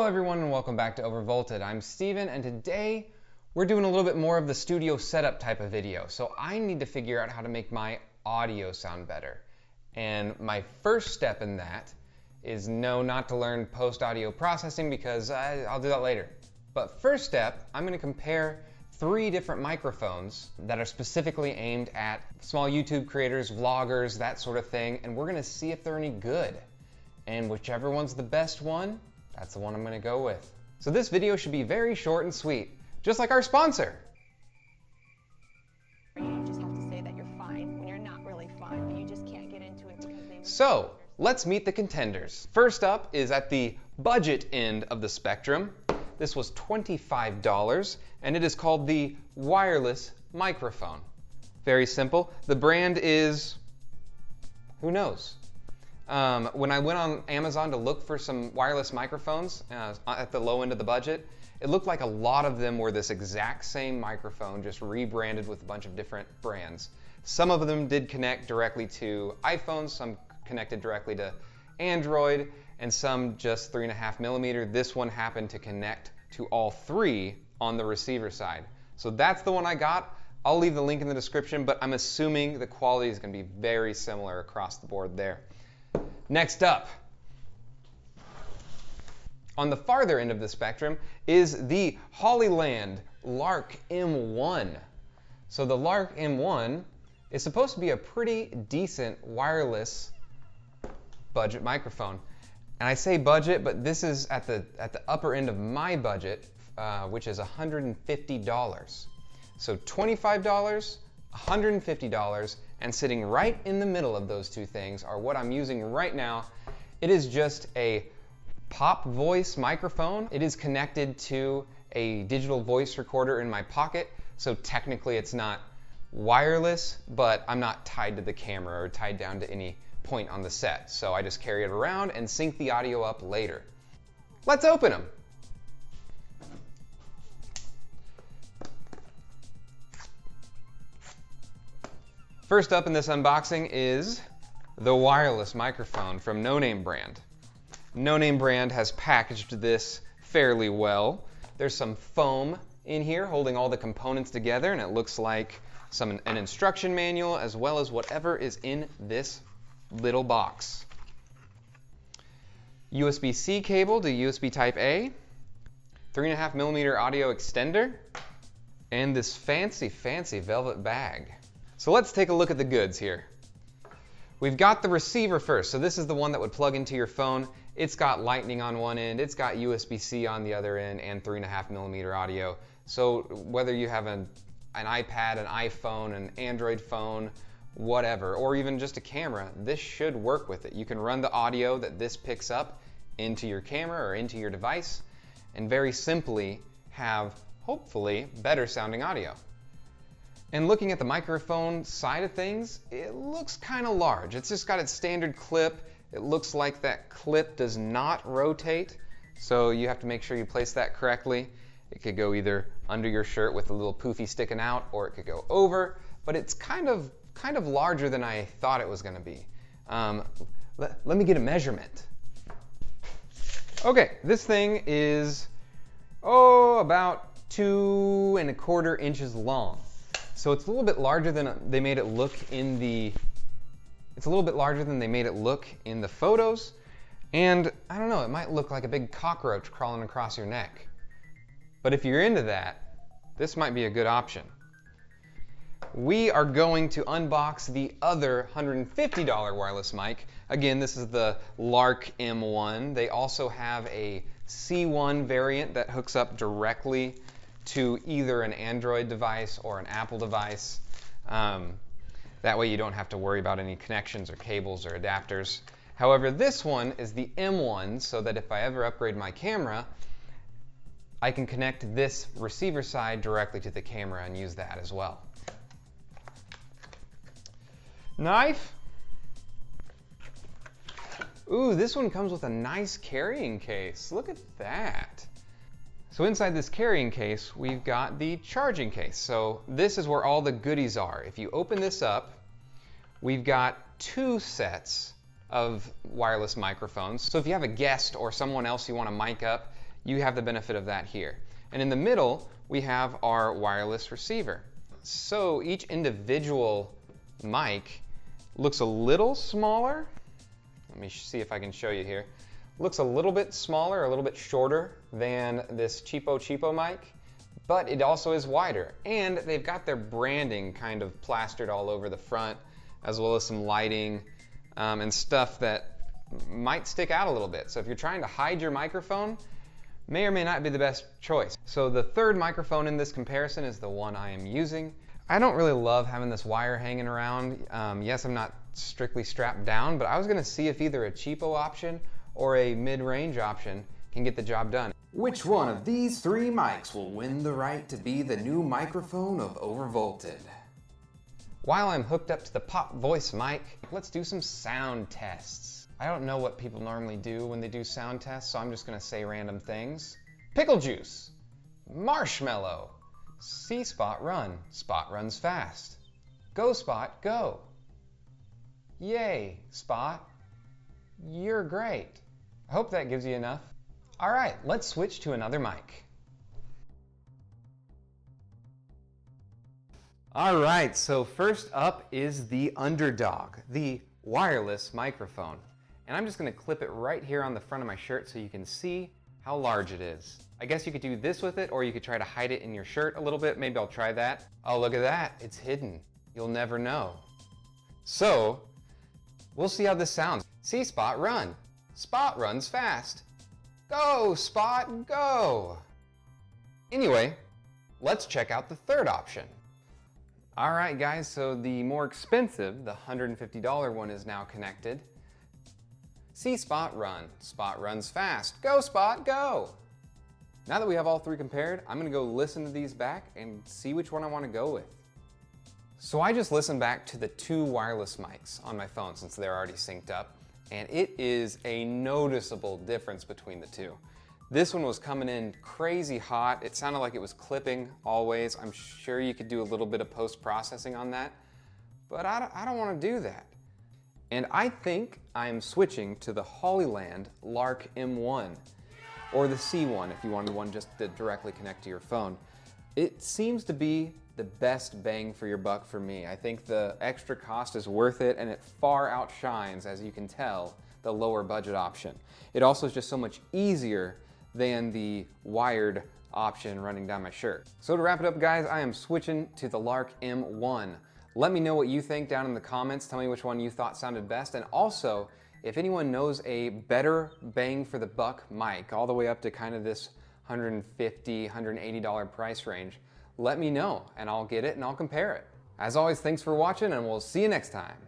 Hello everyone and welcome back to Overvolted. I'm Steven and today we're doing a little bit more of the studio setup type of video. So I need to figure out how to make my audio sound better. And my first step in that is not to learn post-audio processing because I'll do that later. But first step, I'm going to compare 3 different microphones that are specifically aimed at small YouTube creators, vloggers, that sort of thing, and we're going to see if they're any good. And whichever one's the best one, that's the one I'm gonna go with. So this video should be very short and sweet, just like our sponsor. You just have to say that you're fine when you're not really fine, but you just can't get into it because they... So, let's meet the contenders. First up is at the budget end of the spectrum. This was $25, and it is called the wireless microphone. Very simple. The brand is, who knows? When I went on Amazon to look for some wireless microphones at the low end of the budget, it looked like a lot of them were this exact same microphone, just rebranded with a bunch of different brands. Some of them did connect directly to iPhones, some connected directly to Android, and some just 3.5 millimeter. This one happened to connect to all 3 on the receiver side. So that's the one I got. I'll leave the link in the description, but I'm assuming the quality is going to be very similar across the board there. Next up, on the farther end of the spectrum, is the Hollyland Lark M1. So the Lark M1 is supposed to be a pretty decent wireless budget microphone. And I say budget, but this is at the upper end of my budget, which is $150. So $25, $150, and sitting right in the middle of those 2 things are what I'm using right now. It is just a pop voice microphone. It is connected to a digital voice recorder in my pocket, so technically it's not wireless, but I'm not tied to the camera or tied down to any point on the set, so I just carry it around and sync the audio up later. Let's open them. First up in this unboxing is the wireless microphone from No Name Brand. No Name Brand has packaged this fairly well. There's some foam in here holding all the components together, and it looks like an instruction manual as well as whatever is in this little box. USB-C cable to USB Type A, 3.5 millimeter audio extender, and this fancy velvet bag. So let's take a look at the goods here. We've got the receiver first. So this is the one that would plug into your phone. It's got lightning on one end, it's got USB-C on the other end, and 3.5 millimeter audio. So whether you have an iPad, an iPhone, an Android phone, whatever, or even just a camera, this should work with it. You can run the audio that this picks up into your camera or into your device, and very simply have, hopefully, better sounding audio. And looking at the microphone side of things, it looks kind of large. It's just got its standard clip. It looks like that clip does not rotate, so you have to make sure you place that correctly. It could go either under your shirt with a little poofy sticking out, or it could go over, but it's kind of larger than I thought it was going to be. Let me get a measurement. Okay, this thing is, about 2¼ inches long. So it's a little bit larger than they made it look in the, photos. And I don't know, it might look like a big cockroach crawling across your neck. But if you're into that, this might be a good option. We are going to unbox the other $150 wireless mic. Again, this is the Lark M1. They also have a C1 variant that hooks up directly to either an Android device or an Apple device. That way you don't have to worry about any connections or cables or adapters. However, this one is the M1, so that if I ever upgrade my camera, I can connect this receiver side directly to the camera and use that as well. Knife. Ooh, this one comes with a nice carrying case. Look at that. So inside this carrying case, we've got the charging case. So this is where all the goodies are. If you open this up, we've got 2 sets of wireless microphones. So if you have a guest or someone else you want to mic up, you have the benefit of that here. And in the middle, we have our wireless receiver. So each individual mic looks a little smaller. Let me see if I can show you here. Looks a little bit smaller, a little bit shorter than this cheapo mic, but it also is wider. And they've got their branding kind of plastered all over the front, as well as some lighting and stuff that might stick out a little bit. So if you're trying to hide your microphone, may or may not be the best choice. So the third microphone in this comparison is the one I am using. I don't really love having this wire hanging around. Yes, I'm not strictly strapped down, but I was gonna see if either a cheapo option or a mid-range option can get the job done. Which one of these three mics will win the right to be the new microphone of Overvolted? While I'm hooked up to the Pop Voice mic, let's do some sound tests. I don't know what people normally do when they do sound tests, so I'm just gonna say random things. Pickle juice, marshmallow, see Spot run, Spot runs fast. Go Spot, go. Yay, Spot, you're great. I hope that gives you enough. All right, let's switch to another mic. All right, so first up is the Underdog, the wireless microphone. And I'm just gonna clip it right here on the front of my shirt so you can see how large it is. I guess you could do this with it, or you could try to hide it in your shirt a little bit. Maybe I'll try that. Oh, look at that, it's hidden. You'll never know. So, we'll see how this sounds. See Spot run. Spot runs fast. Go, Spot, go. Anyway, let's check out the third option. All right, guys, so the more expensive, the $150 one is now connected. See Spot run. Spot runs fast. Go, Spot, go. Now that we have all three compared, I'm gonna go listen to these back and see which one I wanna go with. So I just listened back to the two wireless mics on my phone since they're already synced up, and it is a noticeable difference between the two. This one was coming in crazy hot. It sounded like it was clipping always. I'm sure you could do a little bit of post-processing on that, but I don't wanna do that. And I think I'm switching to the Hollyland Lark M1, or the C1 if you wanted one just to directly connect to your phone. It seems to be the best bang for your buck for me. I think the extra cost is worth it, and it far outshines, as you can tell, the lower budget option. It also is just so much easier than the wired option running down my shirt. So to wrap it up, guys, I am switching to the Lark M1. Let me know what you think down in the comments. Tell me which one you thought sounded best. And also, if anyone knows a better bang for the buck mic, all the way up to kind of this $150, $180 price range, let me know and I'll get it and I'll compare it. As always, thanks for watching and we'll see you next time.